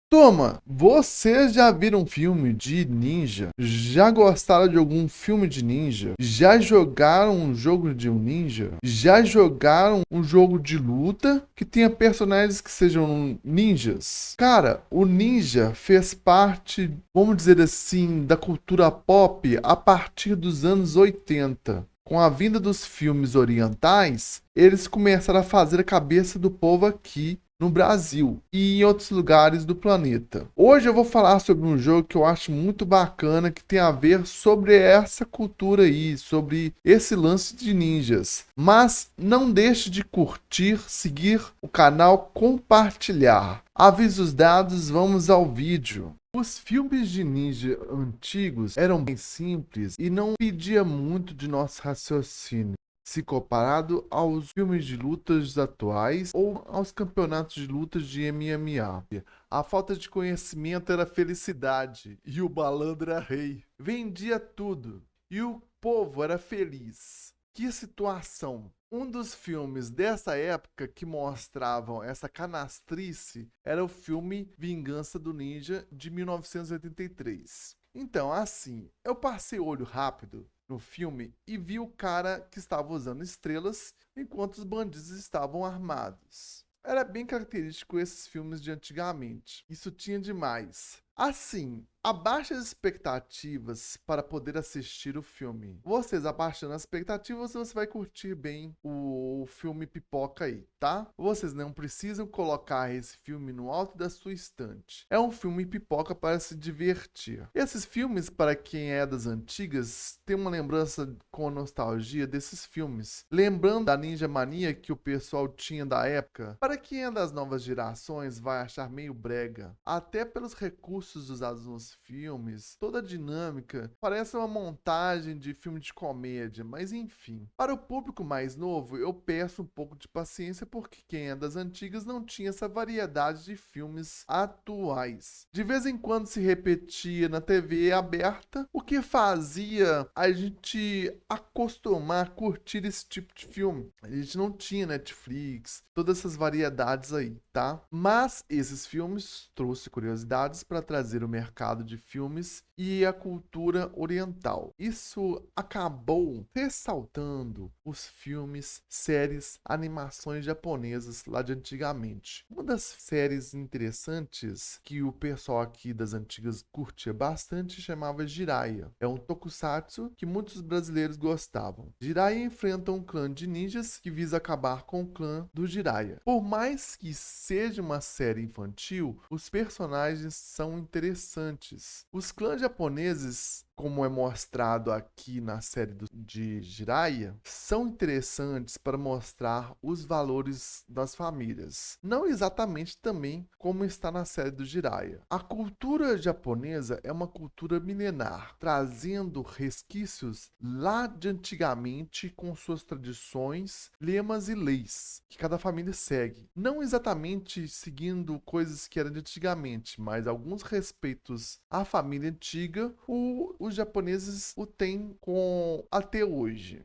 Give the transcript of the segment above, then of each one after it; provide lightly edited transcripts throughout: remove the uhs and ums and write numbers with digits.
Toma, vocês já viram filme de ninja? Já gostaram de algum filme de ninja? Já jogaram um jogo de um ninja? Já jogaram um jogo de luta que tenha personagens que sejam ninjas? Cara, o ninja fez parte, vamos dizer assim, da cultura pop a partir dos anos 80. Com a vinda dos filmes orientais, eles começaram a fazer a cabeça do povo aqui no Brasil e em outros lugares do planeta. Hoje eu vou falar sobre um jogo que eu acho muito bacana, que tem a ver sobre essa cultura aí, sobre esse lance de ninjas. Mas não deixe de curtir, seguir o canal, compartilhar. Avisos dados, vamos ao vídeo. Os filmes de ninja antigos eram bem simples e não pedia muito de nosso raciocínio, se comparado aos filmes de lutas atuais ou aos campeonatos de lutas de MMA. A falta de conhecimento era felicidade e o malandro era rei. Vendia tudo e o povo era feliz. Que situação! Um dos filmes dessa época que mostravam essa canastrice era o filme Vingança do Ninja de 1983. Então, assim, eu passei olho rápido no filme e vi o cara que estava usando estrelas enquanto os bandidos estavam armados. Era bem característico esses filmes de antigamente. Isso tinha demais. Assim, abaixe as expectativas para poder assistir o filme. Vocês abaixando as expectativas, você vai curtir bem o filme Pipoca aí, tá? Vocês não precisam colocar esse filme no alto da sua estante. É um filme pipoca para se divertir. Esses filmes, para quem é das antigas, tem uma lembrança com nostalgia desses filmes. Lembrando da Ninja Mania que o pessoal tinha da época. Para quem é das novas gerações, vai achar meio brega. Até pelos recursos usados nos filmes, toda a dinâmica parece uma montagem de filme de comédia, mas enfim. Para o público mais novo, eu peço um pouco de paciência porque quem é das antigas não tinha essa variedade de filmes atuais. De vez em quando se repetia na TV aberta, o que fazia a gente acostumar a curtir esse tipo de filme. A gente não tinha Netflix, todas essas variedades aí, tá? Mas esses filmes trouxe curiosidades para trazer o mercado de filmes e a cultura oriental. Isso acabou ressaltando os filmes, séries, animações japonesas lá de antigamente. Uma das séries interessantes que o pessoal aqui das antigas curtia bastante chamava Jiraiya. É um tokusatsu que muitos brasileiros gostavam. Jiraiya enfrenta um clã de ninjas que visa acabar com o clã do Jiraiya. Por mais que seja uma série infantil, os personagens são interessantes. Os clãs japoneses, como é mostrado aqui na série de Jiraiya, são interessantes para mostrar os valores das famílias. Não exatamente também como está na série do Jiraiya. A cultura japonesa é uma cultura milenar, trazendo resquícios lá de antigamente com suas tradições, lemas e leis que cada família segue. Não exatamente seguindo coisas que eram de antigamente, mas alguns respeitos à família antiga, os japoneses o têm com até hoje.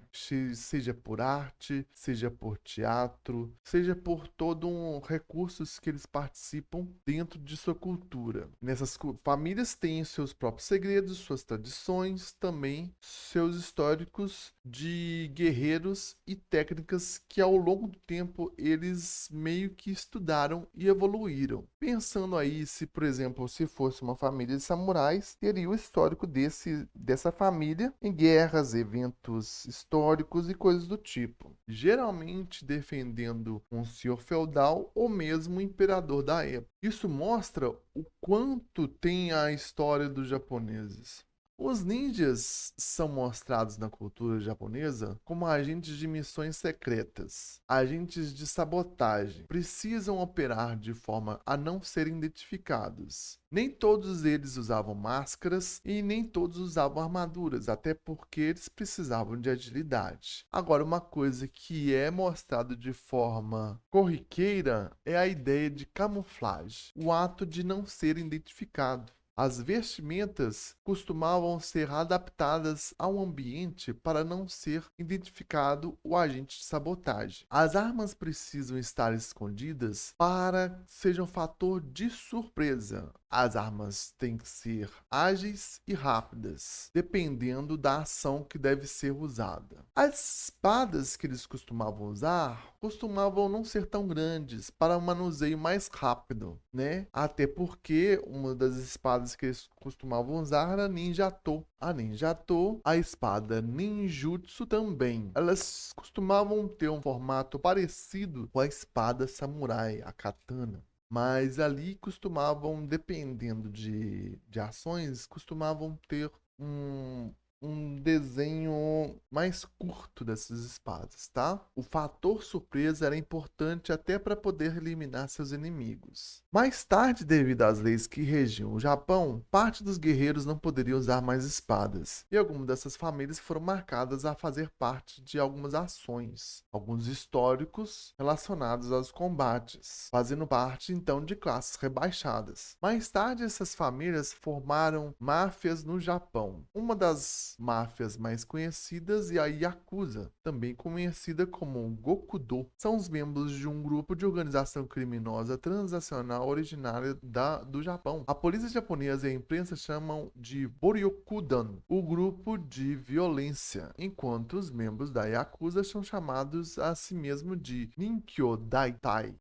Seja por arte, seja por teatro, seja por todo um recursos que eles participam dentro de sua cultura. Nessas famílias têm seus próprios segredos, suas tradições, também seus históricos de guerreiros e técnicas que ao longo do tempo eles meio que estudaram e evoluíram. Pensando aí se, por exemplo, se fosse uma família de samurais, teria o histórico dessa família em guerras, eventos históricos e coisas do tipo. Geralmente defendendo um senhor feudal ou mesmo um imperador da época. Isso mostra o quanto tem a história dos japoneses. Os ninjas são mostrados na cultura japonesa como agentes de missões secretas, agentes de sabotagem, precisam operar de forma a não serem identificados. Nem todos eles usavam máscaras e nem todos usavam armaduras, até porque eles precisavam de agilidade. Agora, uma coisa que é mostrado de forma corriqueira é a ideia de camuflagem, o ato de não ser identificado. As vestimentas costumavam ser adaptadas ao ambiente para não ser identificado o agente de sabotagem. As armas precisam estar escondidas para que sejam um fator de surpresa. As armas têm que ser ágeis e rápidas, dependendo da ação que deve ser usada. As espadas que eles costumavam usar costumavam não ser tão grandes para um manuseio mais rápido, né? Até porque uma das espadas que eles costumavam usar era Ninjato. A Ninjato, a espada Ninjutsu também. Elas costumavam ter um formato parecido com a espada samurai, a katana. Mas ali costumavam, dependendo de ações, costumavam ter um desenho mais curto dessas espadas, tá? O fator surpresa era importante até para poder eliminar seus inimigos. Mais tarde, devido às leis que regiam o Japão, parte dos guerreiros não poderiam usar mais espadas, e algumas dessas famílias foram marcadas a fazer parte de algumas ações, alguns históricos relacionados aos combates, fazendo parte então de classes rebaixadas. Mais tarde, essas famílias formaram máfias no Japão. Uma das máfias mais conhecidas é a Yakuza, também conhecida como Gokudo. São os membros de um grupo de organização criminosa transnacional originária do Japão. A polícia japonesa e a imprensa chamam de Boryokudan, o grupo de violência, enquanto os membros da Yakuza são chamados a si mesmo de Ninkyo Dantai,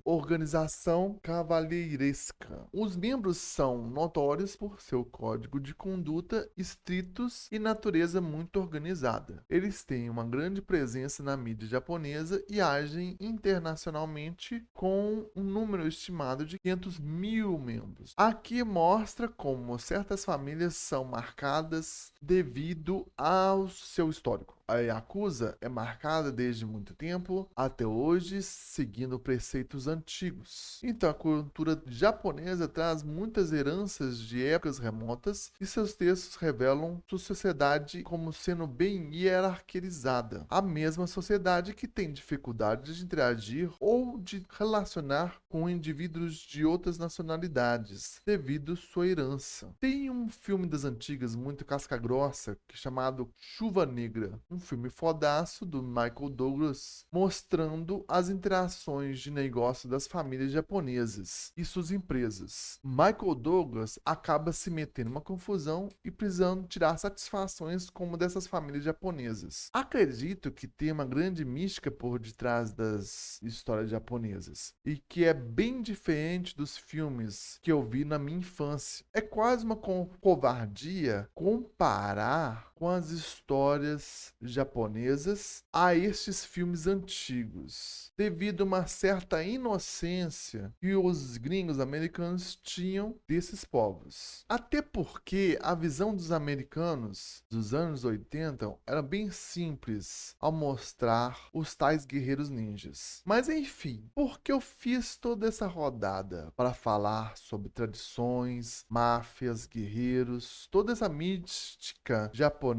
organização cavalheiresca. Os membros são notórios por seu código de conduta estritos e natureza muito organizada. Eles têm uma grande presença na mídia japonesa e agem internacionalmente com um número estimado de 500 mil membros. Aqui mostra como certas famílias são marcadas devido ao seu histórico. A Yakuza é marcada desde muito tempo até hoje, seguindo preceitos antigos. Então, a cultura japonesa traz muitas heranças de épocas remotas e seus textos revelam sua sociedade como sendo bem hierarquizada. A mesma sociedade que tem dificuldade de interagir ou de relacionar com indivíduos de outras nacionalidades, devido sua herança. Tem um filme das antigas muito casca-grossa, chamado Chuva Negra, um filme fodaço do Michael Douglas, mostrando as interações de negócio das famílias japonesas e suas empresas. Michael Douglas acaba se metendo numa confusão e precisando tirar satisfações como dessas famílias japonesas. Acredito que tem uma grande mística por detrás das histórias japonesas e que é bem diferente dos filmes que eu vi na minha infância. É quase uma covardia comparar com as histórias japonesas a estes filmes antigos, devido a uma certa inocência que os gringos americanos tinham desses povos. Até porque a visão dos americanos dos anos 80 era bem simples ao mostrar os tais guerreiros ninjas. Mas enfim, por que eu fiz toda essa rodada? Para falar sobre tradições, máfias, guerreiros, toda essa mística japonesa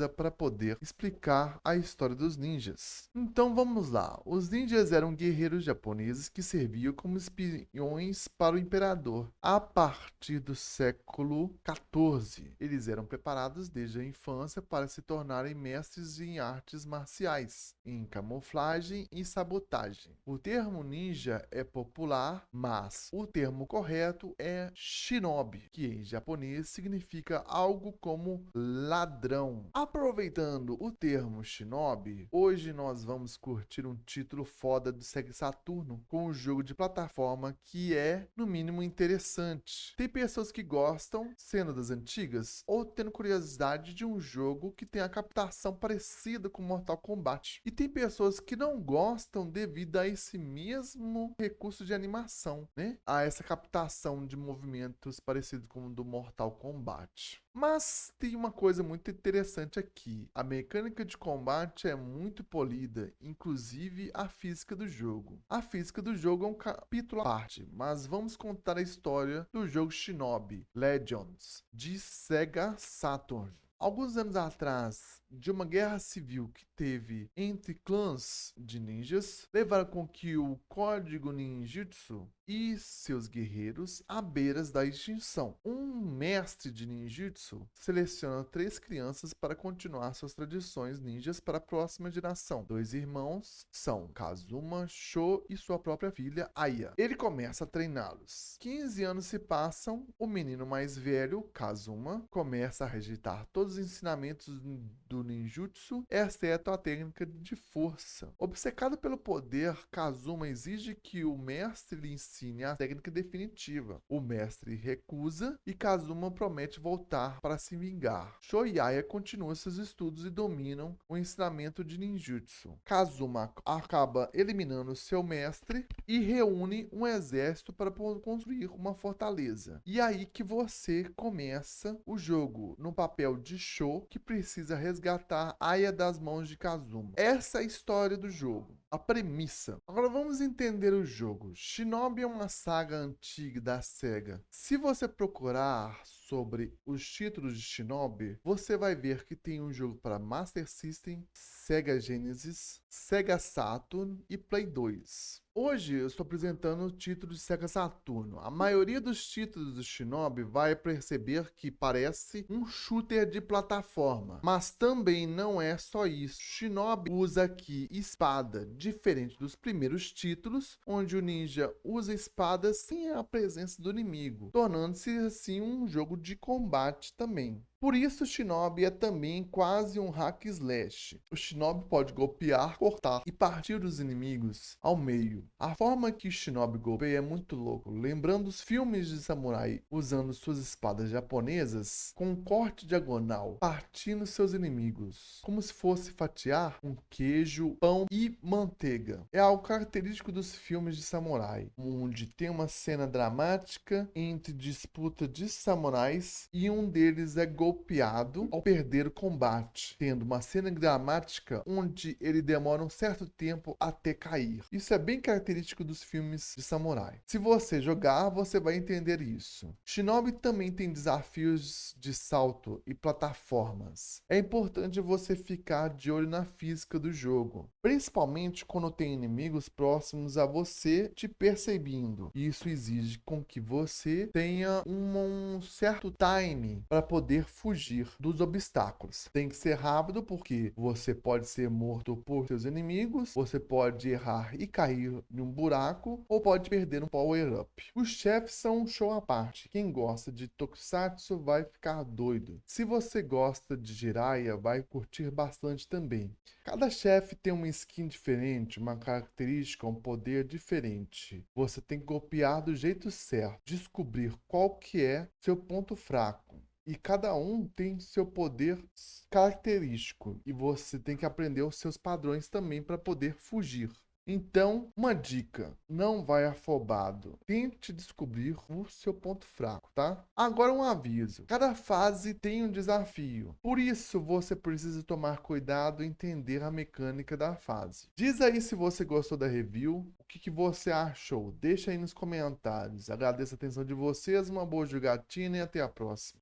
para poder explicar a história dos ninjas. Então vamos lá. Os ninjas eram guerreiros japoneses que serviam como espiões para o imperador. A partir do século XIV, eles eram preparados desde a infância para se tornarem mestres em artes marciais, em camuflagem e sabotagem. O termo ninja é popular, mas o termo correto é shinobi, que em japonês significa algo como ladrão. Aproveitando o termo shinobi, hoje nós vamos curtir um título foda do Sega Saturno com um jogo de plataforma que é, no mínimo, interessante. Tem pessoas que gostam, sendo das antigas, ou tendo curiosidade de um jogo que tem a captação parecida com Mortal Kombat. E tem pessoas que não gostam devido a esse mesmo recurso de animação, né? A essa captação de movimentos parecidos com o do Mortal Kombat. Mas tem uma coisa muito interessante aqui. A mecânica de combate é muito polida, inclusive a física do jogo. A física do jogo é um capítulo à parte, mas vamos contar a história do jogo Shinobi Legends de Sega Saturn. Alguns anos atrás, de uma guerra civil que teve entre clãs de ninjas levaram com que o código ninjutsu e seus guerreiros à beiras da extinção. Um mestre de ninjutsu seleciona 3 crianças para continuar suas tradições ninjas para a próxima geração. 2 irmãos são Kazuma, Sho e sua própria filha Aya. Ele começa a treiná-los. 15 anos se passam, o menino mais velho, Kazuma, começa a rejeitar todos os ensinamentos do ninjutsu, exceto a técnica de força. Obcecado pelo poder, Kazuma exige que o mestre lhe ensine a técnica definitiva. O mestre recusa e Kazuma promete voltar para se vingar. Sho e Aya continuam seus estudos e dominam o ensinamento de ninjutsu. Kazuma acaba eliminando seu mestre e reúne um exército para construir uma fortaleza. E aí que você começa o jogo, no papel de Sho, que precisa resgatar Aya das mãos de Kazuma. Essa é a história do jogo, a premissa. Agora vamos entender o jogo. Shinobi é uma saga antiga da SEGA. Se você procurar sobre os títulos de Shinobi, você vai ver que tem um jogo para Master System, Sega Genesis, Sega Saturn e Play 2. Hoje eu estou apresentando o título de Sega Saturno. A maioria dos títulos do Shinobi vai perceber que parece um shooter de plataforma, mas também não é só isso. Shinobi usa aqui espada, diferente dos primeiros títulos, onde o ninja usa espadas sem a presença do inimigo, tornando-se assim um jogo de combate também. Por isso, o Shinobi é também quase um hack slash. O Shinobi pode golpear, cortar e partir dos inimigos ao meio. A forma que o Shinobi golpeia é muito louco, lembrando os filmes de samurai usando suas espadas japonesas com um corte diagonal, partindo seus inimigos, como se fosse fatiar um queijo, pão e manteiga. É algo característico dos filmes de samurai, onde tem uma cena dramática entre disputa de samurais e um deles é golpeado ao perder o combate, tendo uma cena dramática onde ele demora um certo tempo até cair. Isso é bem característico dos filmes de samurai. Se você jogar, você vai entender isso. Shinobi também tem desafios de salto e plataformas. É importante você ficar de olho na física do jogo, principalmente quando tem inimigos próximos a você te perseguindo. Isso exige com que você tenha um certo time para poder fugir dos obstáculos. Tem que ser rápido porque você pode ser morto por seus inimigos, você pode errar e cair em um buraco ou pode perder um power-up. Os chefes são um show à parte. Quem gosta de Tokusatsu vai ficar doido. Se você gosta de Jiraiya, vai curtir bastante também. Cada chefe tem uma skin diferente, uma característica, um poder diferente. Você tem que golpear do jeito certo, descobrir qual que é seu ponto fraco. E cada um tem seu poder característico e você tem que aprender os seus padrões também para poder fugir. Então, uma dica, não vai afobado. Tente descobrir o seu ponto fraco, tá? Agora um aviso, cada fase tem um desafio. Por isso, você precisa tomar cuidado e entender a mecânica da fase. Diz aí se você gostou da review, o que você achou. Deixa aí nos comentários. Agradeço a atenção de vocês, uma boa jogatina e até a próxima.